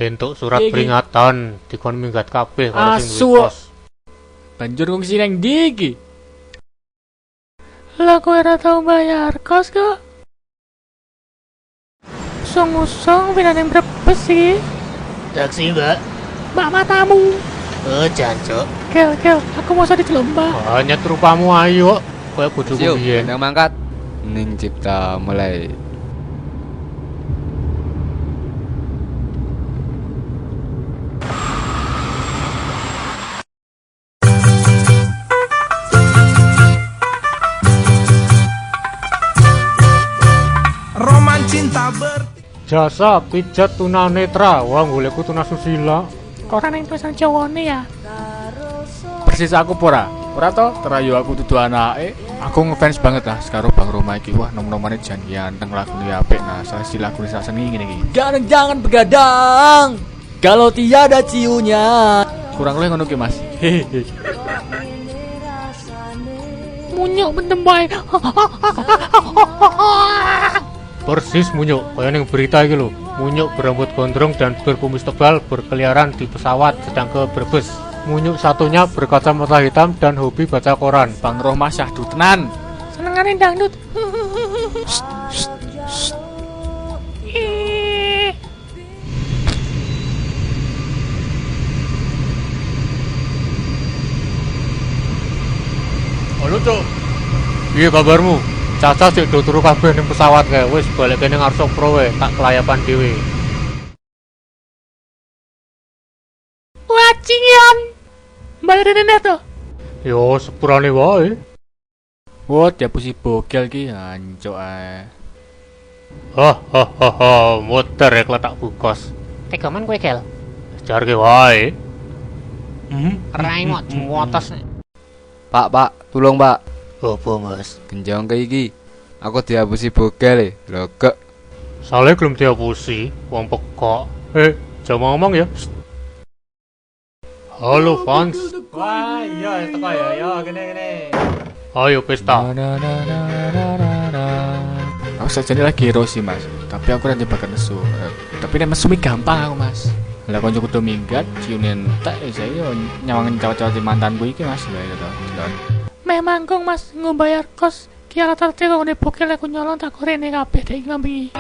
bentuk surat peringatan dikon minggat kabeh karo sing Asu. duwe kos. Banjur kok sing nang ndi iki? Lah kowe ora tau bayar kos kok. Usung-usung pindah nang Brebes iki. Taksi, Mbak. Mbak matamu. Oh, jancuk. Kel, aku mau diceluk Mbak. Banyak rupamu ayo. Kowe bojoku biyen. Nang mangkat. Ning cipta mulai. Roman cinta Jasa pijat tunanetra. Wah, golekku tunasusila. Kok ora nang tulisan Jawane ya? Persis aku pora. Ora to, terayu aku dudu anake. Aku ngefans banget lah karo Bang Roma iki. Wah, nom-nomane jan ganteng, lagune apik. Nah, salah si lagune sak seneng ngene iki. Jangan begadang kalau tiada ciunya. Kurang luwih ngono ki, Mas. Hehehe. Munyuk bentem bae. Persis munyuk, kaya ning berita iki lho. Munyuk berambut gondrong dan berkumis tebal berkeliaran di pesawat sedang ke Brebes. Munyuk satunya berkacamata hitam dan hobi baca koran. Bang Roma syahdu tenan. Senengane dangdut. Halo, Cuk. Piye kabarmu? Caca sik do turu kabeh ning pesawat kae. Wis balik ning Arso Pro wae, tak kelayapan dhewe. Wacingan. Bayar nenek to. Yo, sepurane wae. Wah, diapusi bogel ki hancuk ae. Hahaha, muter rek letak bungkos. Tegaman kowe Kel. Jarke wae. Rai mau jumotos. Pak, tolong Pak. Apa, Mas? Kenjong ke iki. Aku dihapusi bogel lho, kek. Sale belum dihapusi, wong pekok. Jangan ngomong ya. Halo, fans. Wah, iya teko ya, yo gini. Ayo pesta. Aku sajane lagi hero sih, Mas. Tapi aku ora nyebakan nesu. Tapi nek mesumi gampang aku, Mas. Lah konco kudu minggat, ciunin tak saya yo nyawangin cawat-cawat mantanku iki, Mas. Lah itu to. Memang kong Mas ngombayar kos. Ki rata-rata kok ngene bokil aku nyolong tak korene kabeh dek iki.